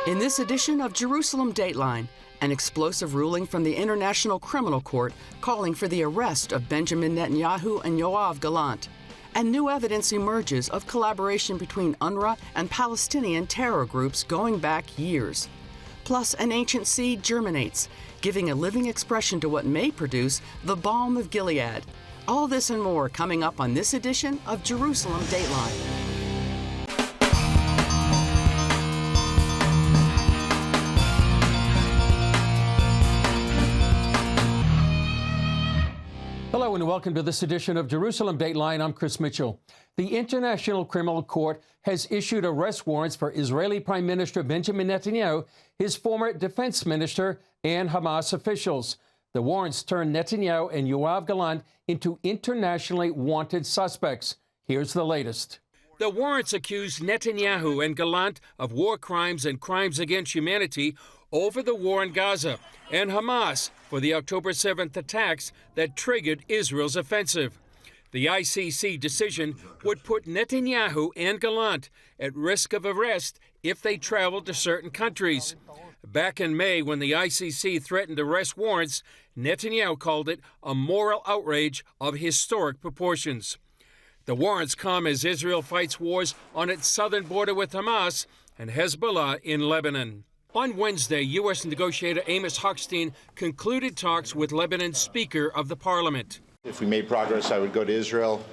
In this edition of Jerusalem Dateline, an explosive ruling from the International Criminal Court calling for the arrest of Benjamin Netanyahu and Yoav Gallant. And new evidence emerges of collaboration between UNRWA and Palestinian terror groups going back years. Plus, an ancient seed germinates, giving a living expression to what may produce the balm of Gilead. All this and more coming up on this edition of Jerusalem Dateline. Hello and welcome to this edition of Jerusalem Dateline. I'm Chris Mitchell. The International Criminal Court has issued arrest warrants for Israeli Prime Minister Benjamin Netanyahu, his former defense minister, and Hamas officials. The warrants turn Netanyahu and Yoav Gallant into internationally wanted suspects. Here's the latest. The warrants accuse Netanyahu and Gallant of war crimes and crimes against humanity over the war in Gaza, and Hamas for the October 7th attacks that triggered Israel's offensive. The ICC decision would put Netanyahu and Gallant at risk of arrest if they traveled to certain countries. Back in May, when the ICC threatened arrest warrants, Netanyahu called it a moral outrage of historic proportions. The warrants come as Israel fights wars on its southern border with Hamas and Hezbollah in Lebanon. On Wednesday, U.S. negotiator Amos Hochstein concluded talks with Lebanon's Speaker of the Parliament. If we made progress, I would go to Israel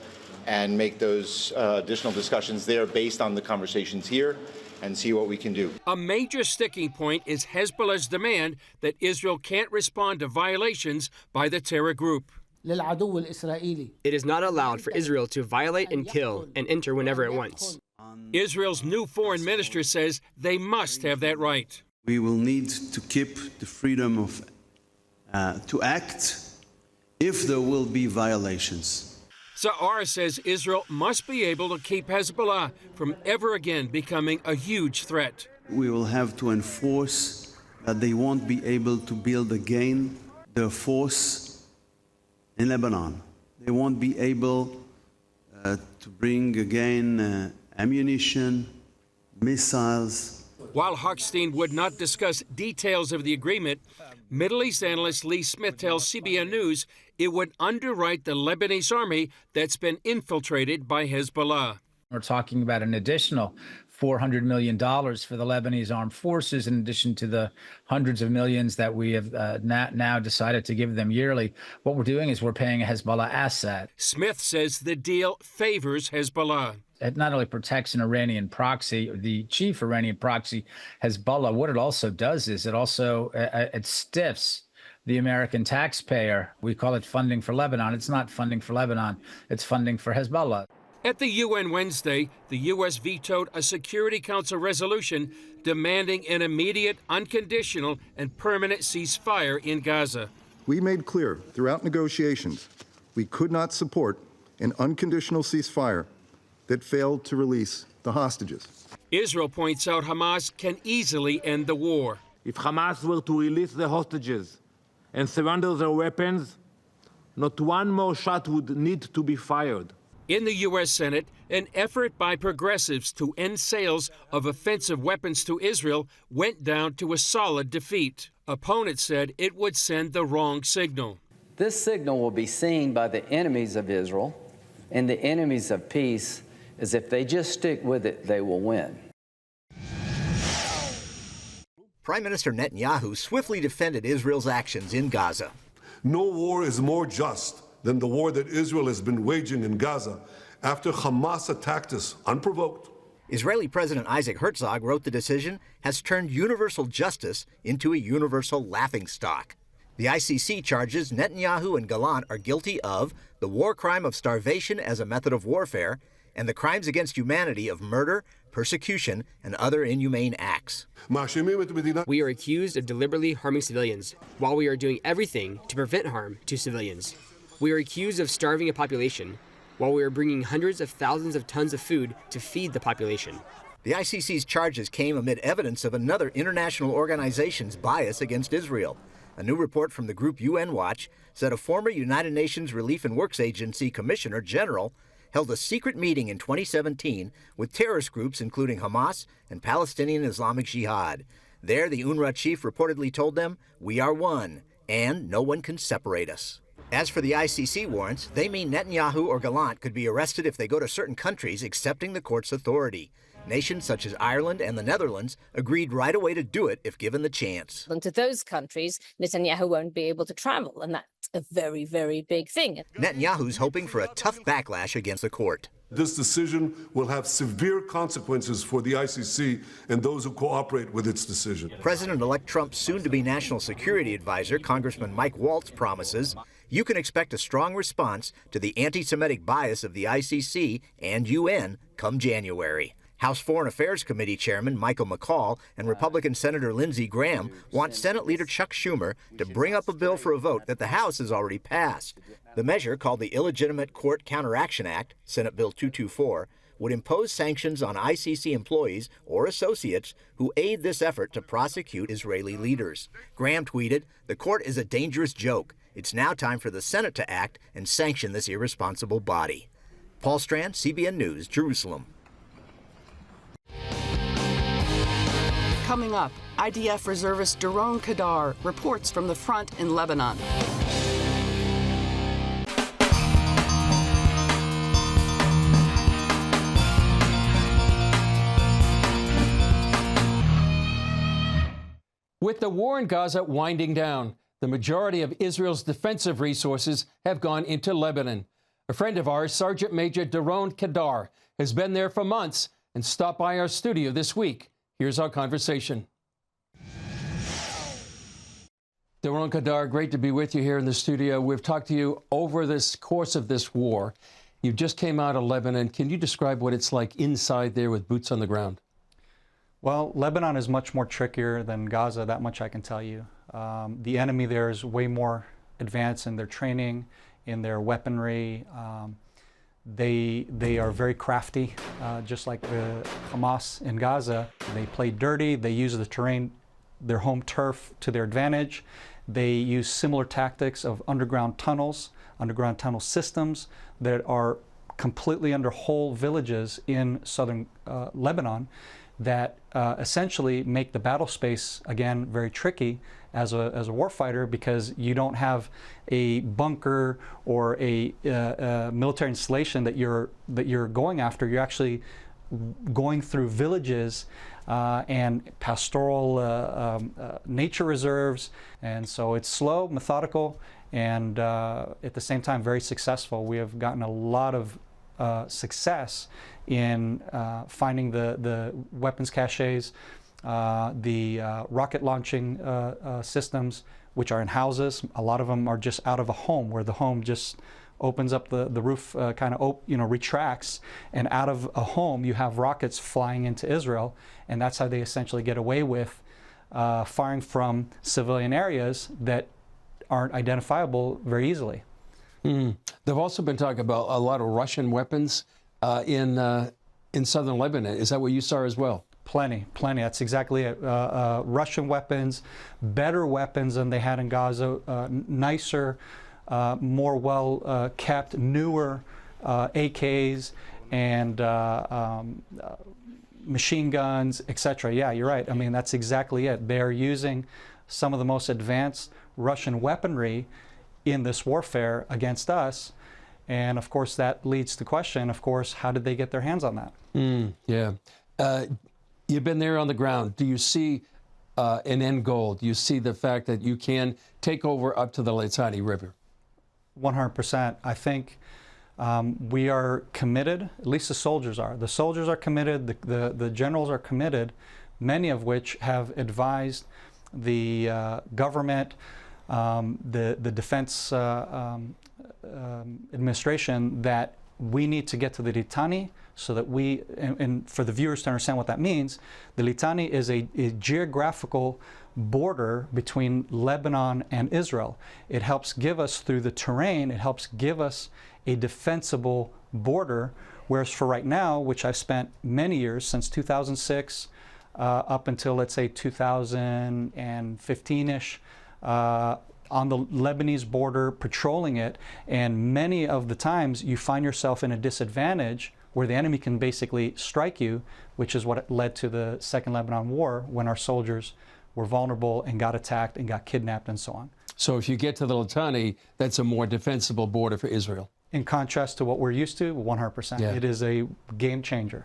and make those additional discussions there based on the conversations here and see what we can do. A major sticking point is Hezbollah's demand that Israel can't respond to violations by the terror group. It is not allowed for Israel to violate and kill and enter whenever it wants. Israel's new foreign minister says they must have that right. We will need to keep the freedom of to act if there will be violations. Zahar says Israel must be able to keep Hezbollah from ever again becoming a huge threat. We will have to enforce that they won't be able to build again their force in Lebanon. They won't be able to bring again ammunition, missiles. While Hochstein would not discuss details of the agreement, Middle East analyst Lee Smith tells CBN News it would underwrite the Lebanese army that's been infiltrated by Hezbollah. We're talking about an additional $400 million for the Lebanese armed forces, in addition to the hundreds of millions that we have now decided to give them yearly. What we're doing is we're paying a Hezbollah asset. Smith says the deal favors Hezbollah. It not only protects an Iranian proxy, the chief Iranian proxy, Hezbollah, what it also does is it also it stiffs the American taxpayer. We call it funding for Lebanon. It's not funding for Lebanon. It's funding for Hezbollah. At the UN Wednesday, the U.S. vetoed a Security Council resolution demanding an immediate, unconditional, and permanent ceasefire in Gaza. We made clear throughout negotiations we could not support an unconditional ceasefire that failed to release the hostages. Israel points out Hamas can easily end the war. If Hamas were to release the hostages and surrender their weapons, not one more shot would need to be fired. In the U.S. Senate, an effort by progressives to end sales of offensive weapons to Israel went down to a solid defeat. Opponents said it would send the wrong signal. This signal will be seen by the enemies of Israel and the enemies of peace as if they just stick with it, they will win. Prime Minister Netanyahu swiftly defended Israel's actions in Gaza. No war is more just than the war that Israel has been waging in Gaza after Hamas attacked us unprovoked. Israeli President Isaac Herzog wrote the decision has turned universal justice into a universal laughingstock. The ICC charges Netanyahu and Gallant are guilty of the war crime of starvation as a method of warfare and the crimes against humanity of murder, persecution, and other inhumane acts. We are accused of deliberately harming civilians, while we are doing everything to prevent harm to civilians. We are accused of starving a population, while we are bringing hundreds of thousands of tons of food to feed the population. The ICC's charges came amid evidence of another international organization's bias against Israel. A new report from the group UN Watch said a former United Nations Relief and Works Agency Commissioner General held a secret meeting in 2017 with terrorist groups including Hamas and Palestinian Islamic Jihad. There, the UNRWA chief reportedly told them, "We are one, and no one can separate us." As for the ICC warrants, they mean Netanyahu or Gallant could be arrested if they go to certain countries accepting the court's authority. Nations such as Ireland and the Netherlands agreed right away to do it if given the chance. And to those countries, Netanyahu won't be able to travel, and that's a very, very big thing. Netanyahu's hoping for a tough backlash against the court. This decision will have severe consequences for the ICC and those who cooperate with its decision. President-elect Trump's soon-to-be National Security Advisor, Congressman Mike Waltz, promises you can expect a strong response to the anti-Semitic bias of the ICC and UN come January. House Foreign Affairs Committee Chairman Michael McCaul and Republican Senator Lindsey Graham want Senate Leader Chuck Schumer to bring up a bill for a vote that the House has already passed. The measure, called the Illegitimate Court Counteraction Act, Senate Bill 224, would impose sanctions on ICC employees or associates who aid this effort to prosecute Israeli leaders. Graham tweeted, "The court is a dangerous joke. It's now time for the Senate to act and sanction this irresponsible body." Paul Strand, CBN News, Jerusalem. Coming up, IDF reservist Doron Kadar reports from the front in Lebanon. With the war in Gaza winding down, the majority of Israel's defensive resources have gone into Lebanon. A friend of ours, Sergeant Major Doron Kadar, has been there for months and stopped by our studio this week. Here's our conversation. Doron Kadar, great to be with you here in the studio. We've talked to you over this course of this war. You just came out of Lebanon. Can you describe what it's like inside there with boots on the ground? Well, Lebanon is much more trickier than Gaza, that much I can tell you. The enemy there is way more advanced in their training, in their weaponry. They are very crafty, just like the Hamas in Gaza. They play dirty, they use the terrain, their home turf, to their advantage. They use similar tactics of underground tunnel systems that are completely under whole villages in southern Lebanon that essentially make the battle space, again, very tricky as a warfighter, because you don't have a bunker or a military installation that you're going after. You're actually going through villages and pastoral nature reserves, and so it's slow, methodical, and at the same time very successful. We have gotten a lot of success in finding the weapons caches, the rocket launching systems, which are in houses. A lot of them are just out of a home, where the home just opens up, the roof retracts, and out of a home you have rockets flying into Israel, and that's how they essentially get away with firing from civilian areas that aren't identifiable very easily. They've also been talking about a lot of Russian weapons in southern Lebanon. Is that what you saw as well? Plenty. That's exactly it. Russian weapons, better weapons than they had in Gaza, nicer, more well kept, newer AKs and machine guns, etc. Yeah, you're right. I mean, that's exactly it. They're using some of the most advanced Russian weaponry in this warfare against us. And of course, that leads to the question, of course, how did they get their hands on that? Yeah. You've been there on the ground. Do you see an end goal? Do you see the fact that you can take over up to the Litani River? 100%. I think we are committed, at least the soldiers are. The soldiers are committed, the generals are committed, many of which have advised the government, the defense administration, that we need to get to the Litani, so that and for the viewers to understand what that means, the Litani is a geographical border between Lebanon and Israel. It helps give us, through the terrain, it helps give us a defensible border, whereas for right now, which I've spent many years, since 2006 up until, let's say, 2015-ish, on the Lebanese border, patrolling it, and many of the times you find yourself in a disadvantage where the enemy can basically strike you, which is what led to the Second Lebanon War, when our soldiers were vulnerable and got attacked and got kidnapped and so on. So if you get to the Litani, that's a more defensible border for Israel. In contrast to what we're used to, 100%. Yeah. It is a game changer.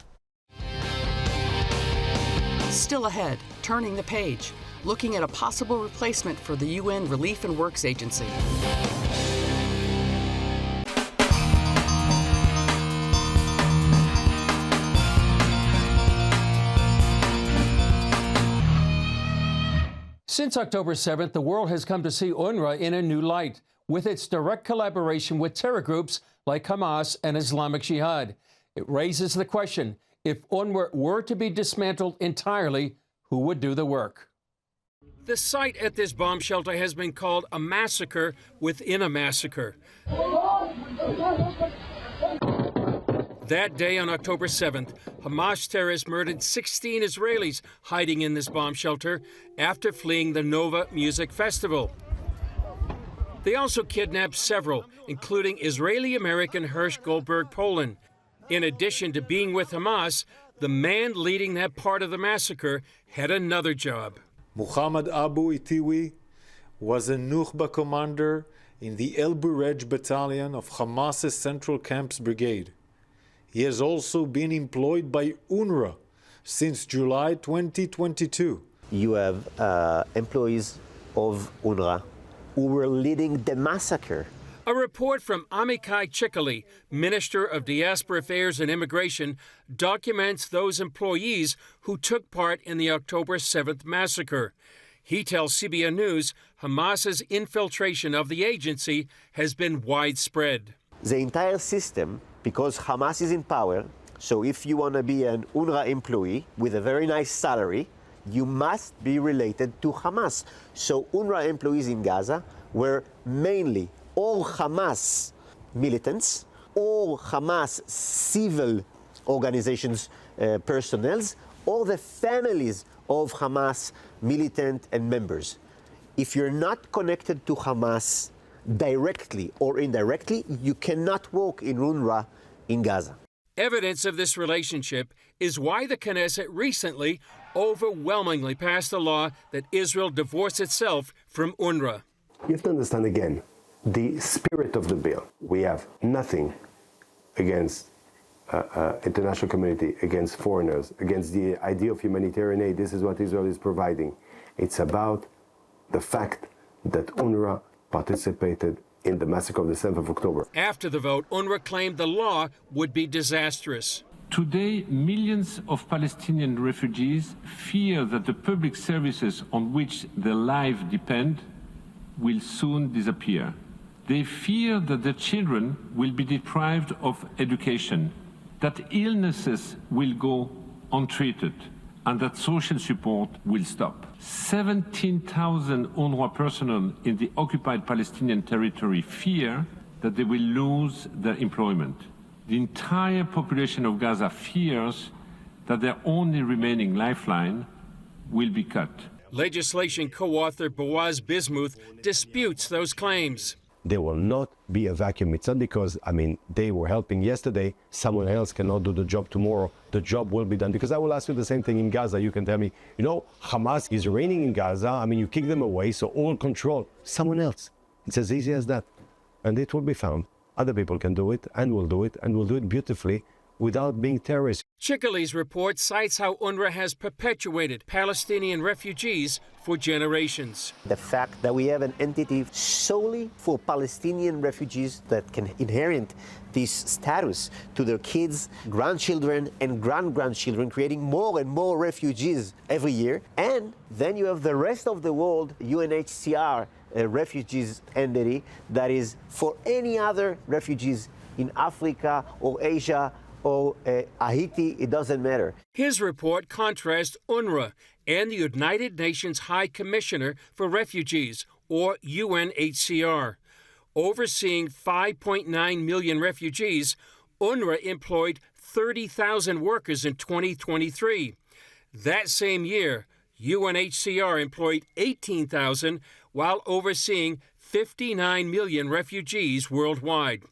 Still ahead, turning the page, looking at a possible replacement for the UN Relief and Works Agency. Since October 7th, the world has come to see UNRWA in a new light, with its direct collaboration with terror groups like Hamas and Islamic Jihad. It raises the question, if UNRWA were to be dismantled entirely, who would do the work? The site at this bomb shelter has been called a massacre within a massacre. That day on October 7th, Hamas terrorists murdered 16 Israelis hiding in this bomb shelter after fleeing the Nova Music Festival. They also kidnapped several, including Israeli-American Hirsch Goldberg Poland. In addition to being with Hamas, the man leading that part of the massacre had another job. Muhammad Abu Itiwi was a Nukhba commander in the El Burej battalion of Hamas's Central Camps Brigade. He has also been employed by UNRWA since July 2022. You have employees of UNRWA who were leading the massacre. A report from Amichai Chikali, Minister of Diaspora Affairs and Immigration, documents those employees who took part in the October 7th massacre. He tells CBN News Hamas's infiltration of the agency has been widespread. The entire system, because Hamas is in power, so if you want to be an UNRWA employee with a very nice salary, you must be related to Hamas. So UNRWA employees in Gaza were mainly all Hamas militants, all Hamas civil organizations personnel, all the families of Hamas militant and members. If you're not connected to Hamas directly or indirectly, you cannot work in UNRWA in Gaza. Evidence of this relationship is why the Knesset recently overwhelmingly passed a law that Israel divorce itself from UNRWA. You have to understand again the spirit of the bill. We have nothing against international community, against foreigners, against the idea of humanitarian aid. This is what Israel is providing. It's about the fact that UNRWA participated in the massacre of the 7th of October. After the vote, UNRWA claimed the law would be disastrous. Today, millions of Palestinian refugees fear that the public services on which their lives depend will soon disappear. They fear that their children will be deprived of education, that illnesses will go untreated, and that social support will stop. 17,000 UNRWA personnel in the occupied Palestinian territory fear that they will lose their employment. The entire population of Gaza fears that their only remaining lifeline will be cut. Legislation co-author Boaz Bismuth disputes those claims. There will not be a vacuum. It's not because, they were helping yesterday, someone else cannot do the job tomorrow. The job will be done. Because I will ask you the same thing in Gaza. You can tell me, Hamas is reigning in Gaza. You kick them away, so all control. Someone else. It's as easy as that. And it will be found. Other people can do it, and will do it beautifully without being terrorists. Chikali's report cites how UNRWA has perpetuated Palestinian refugees for generations. The fact that we have an entity solely for Palestinian refugees that can inherit this status to their kids, grandchildren, and grandchildren, creating more and more refugees every year. And then you have the rest of the world, UNHCR, a refugees entity that is for any other refugees in Africa or Asia or Haiti, it doesn't matter. His report contrasts UNRWA and the United Nations High Commissioner for Refugees, or UNHCR. Overseeing 5.9 million refugees, UNRWA employed 30,000 workers in 2023. That same year, UNHCR employed 18,000 while overseeing 59 million refugees worldwide.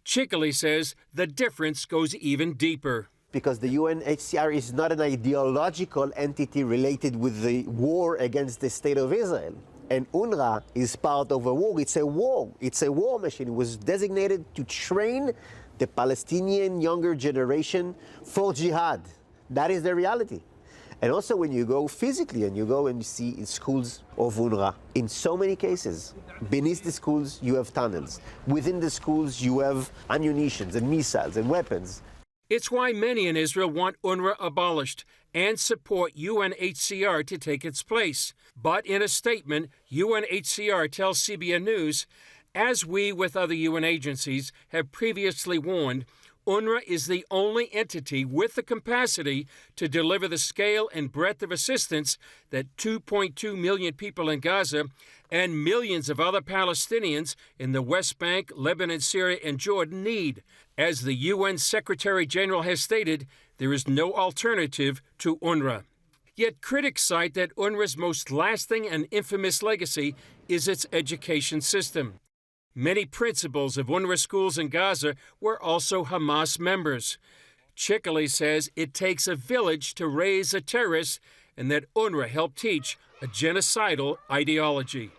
Chikali says the difference goes even deeper. because the UNHCR is not an ideological entity related with the war against the state of Israel. And UNRWA is part of a war. It's a war. It's a war machine. It was designated to train the Palestinian younger generation for jihad. That is the reality. And also when you go physically and you go and you see in schools of UNRWA, in so many cases, beneath the schools you have tunnels. Within the schools you have ammunition and missiles and weapons. It's why many in Israel want UNRWA abolished and support UNHCR to take its place. But in a statement, UNHCR tells CBN News, as we with other UN agencies have previously warned, UNRWA is the only entity with the capacity to deliver the scale and breadth of assistance that 2.2 million people in Gaza and millions of other Palestinians in the West Bank, Lebanon, Syria, and Jordan need. As the UN Secretary General has stated, there is no alternative to UNRWA. Yet critics cite that UNRWA's most lasting and infamous legacy is its education system. Many principals of UNRWA schools in Gaza were also Hamas members. Chickley says it takes a village to raise a terrorist and that UNRWA helped teach a genocidal ideology.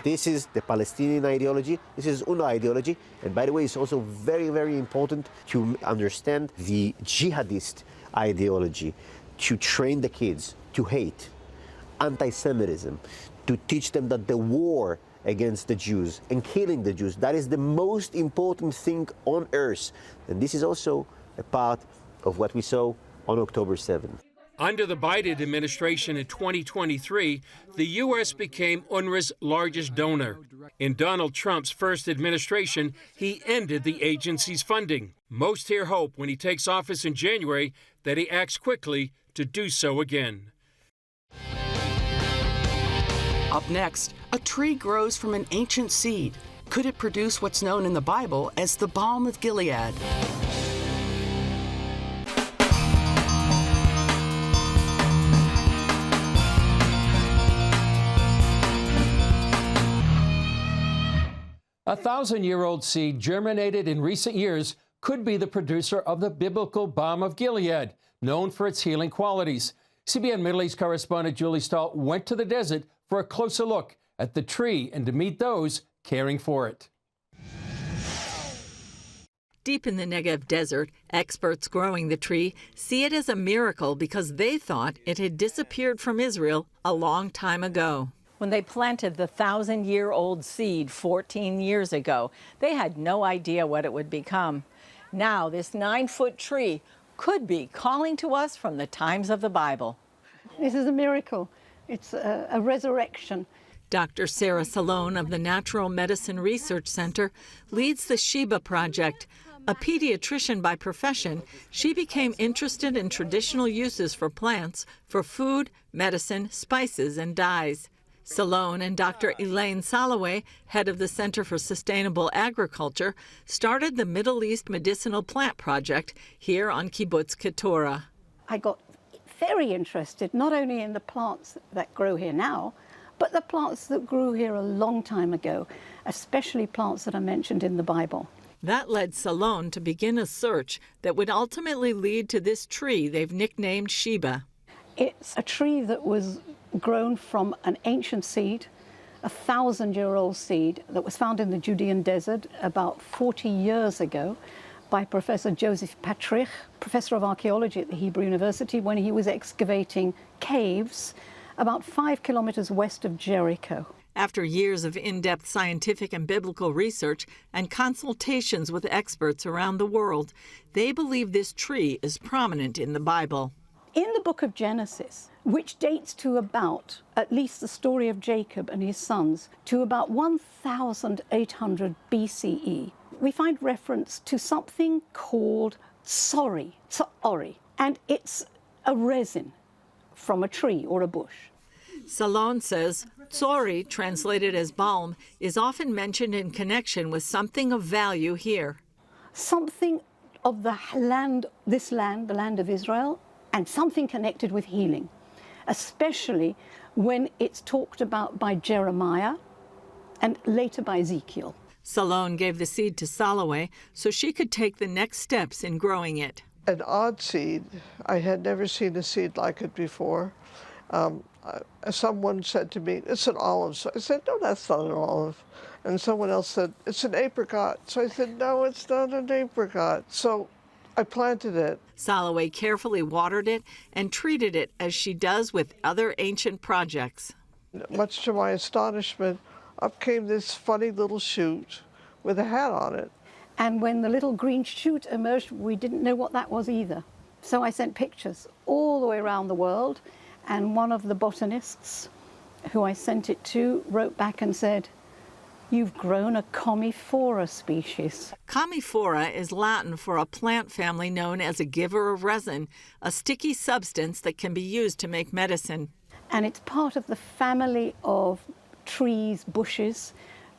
This is the Palestinian ideology. This is UNRWA ideology. And by the way, it's also very, very important to understand the jihadist ideology, to train the kids to hate, anti-Semitism, to teach them that the war against the Jews and killing the Jews, that is the most important thing on earth. And this is also a part of what we saw on October 7th. Under the Biden administration in 2023, the U.S. became UNRWA's largest donor. In Donald Trump's first administration, he ended the agency's funding. Most here hope when he takes office in January that he acts quickly to do so again. Up next, a tree grows from an ancient seed. Could it produce what's known in the Bible as the balm of Gilead? A 1,000-year-old seed germinated in recent years could be the producer of the biblical balm of Gilead, known for its healing qualities. CBN Middle East correspondent Julie Stahl went to the desert for a closer look at the tree and to meet those caring for it. Deep in the Negev desert, experts growing the tree see it as a miracle because they thought it had disappeared from Israel a long time ago. When they planted the 1,000-year-old seed 14 years ago, they had no idea what it would become. Now, this 9-foot tree could be calling to us from the times of the Bible. This is a miracle. It's a resurrection. Dr. Sarah Salone of the Natural Medicine Research Center leads the Sheba Project. A pediatrician by profession, she became interested in traditional uses for plants for food, medicine, spices, and dyes. Salone and Dr. Elaine Soloway, head of the Center for Sustainable Agriculture, started the Middle East Medicinal Plant Project here on Kibbutz Keturah. I got very interested not only in the plants that grow here now, but the plants that grew here a long time ago, especially plants that are mentioned in the Bible. That led Salone to begin a search that would ultimately lead to this tree they've nicknamed Sheba. It's a tree that was grown from an ancient seed, a 1,000-year-old seed that was found in the Judean desert about 40 years ago by Professor Joseph Patrick, professor of archaeology at the Hebrew University, when he was excavating caves about 5 kilometers west of Jericho. After years of in-depth scientific and biblical research and consultations with experts around the world, they believe this tree is prominent in the Bible. In the book of Genesis, which dates to about, at least the story of Jacob and his sons, to about 1,800 BCE, we find reference to something called tsori, and it's a resin from a tree or a bush. Salone says tsori, translated as balm, is often mentioned in connection with something of value here. Something of the land, the land of Israel, and something connected with healing, especially when it's talked about by Jeremiah and later by Ezekiel. Salone gave the seed to Salaway so she could take the next steps in growing it. An odd seed. I had never seen a seed like it before. Someone said to me, it's an olive. So I said, no, that's not an olive. And someone else said, it's an apricot. So I said, no, it's not an apricot. So I planted it. Salaway carefully watered it and treated it as she does with other ancient projects. Much to my astonishment, up came this funny little shoot with a hat on it. And when the little green shoot emerged, we didn't know what that was either. So I sent pictures all the way around the world, and one of the botanists who I sent it to wrote back and said, "You've grown a Commiphora species." Commiphora is Latin for a plant family known as a giver of resin, a sticky substance that can be used to make medicine. And it's part of the family of trees, bushes,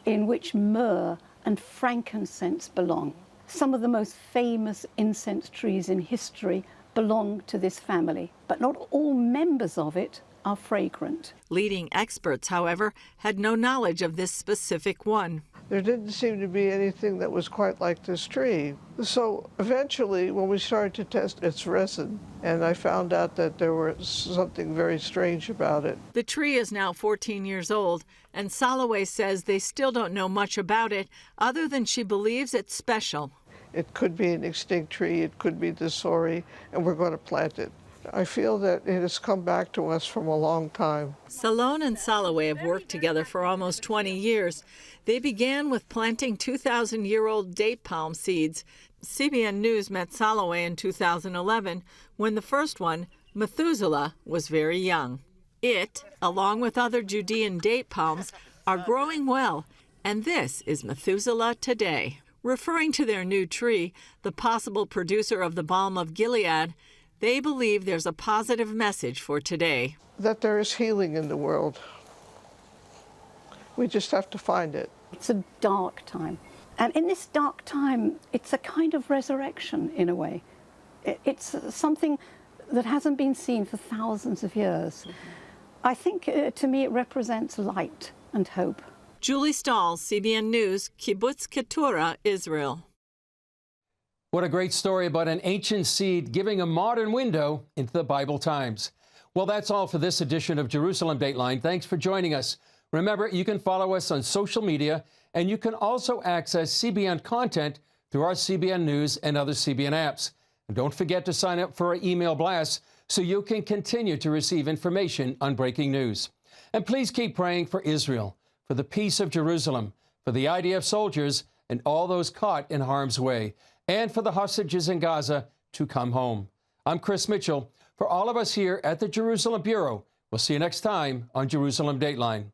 in which myrrh and frankincense belong. Some of the most famous incense trees in history belong to this family, but not all members of it are fragrant. Leading experts, however, had no knowledge of this specific one. There didn't seem to be anything that was quite like this tree. So eventually, when we started to test its resin, and I found out that there was something very strange about it. The tree is now 14 years old, and Salaway says they still don't know much about it other than she believes it's special. It could be an extinct tree, it could be the Sori, and we're going to plant it. I feel that it has come back to us from a long time. Salone and Salaway have worked together for almost 20 years. They began with planting 2,000-year-old date palm seeds. CBN News met Salaway in 2011 when the first one, Methuselah, was very young. It, along with other Judean date palms, are growing well, and this is Methuselah today. Referring to their new tree, the possible producer of the balm of Gilead, they believe there's a positive message for today. That there is healing in the world. We just have to find it. It's a dark time. And in this dark time, it's a kind of resurrection in a way. It's something that hasn't been seen for thousands of years. I think, to me, it represents light and hope. Julie Stahl, CBN News, Kibbutz Keturah, Israel. What a great story about an ancient seed giving a modern window into the Bible times. Well, that's all for this edition of Jerusalem Dateline. Thanks for joining us. Remember, you can follow us on social media, and you can also access CBN content through our CBN News and other CBN apps. And don't forget to sign up for our email blasts so you can continue to receive information on breaking news. And please keep praying for Israel, for the peace of Jerusalem, for the IDF soldiers and all those caught in harm's way, and for the hostages in Gaza to come home. I'm Chris Mitchell. For all of us here at the Jerusalem Bureau, we'll see you next time on Jerusalem Dateline.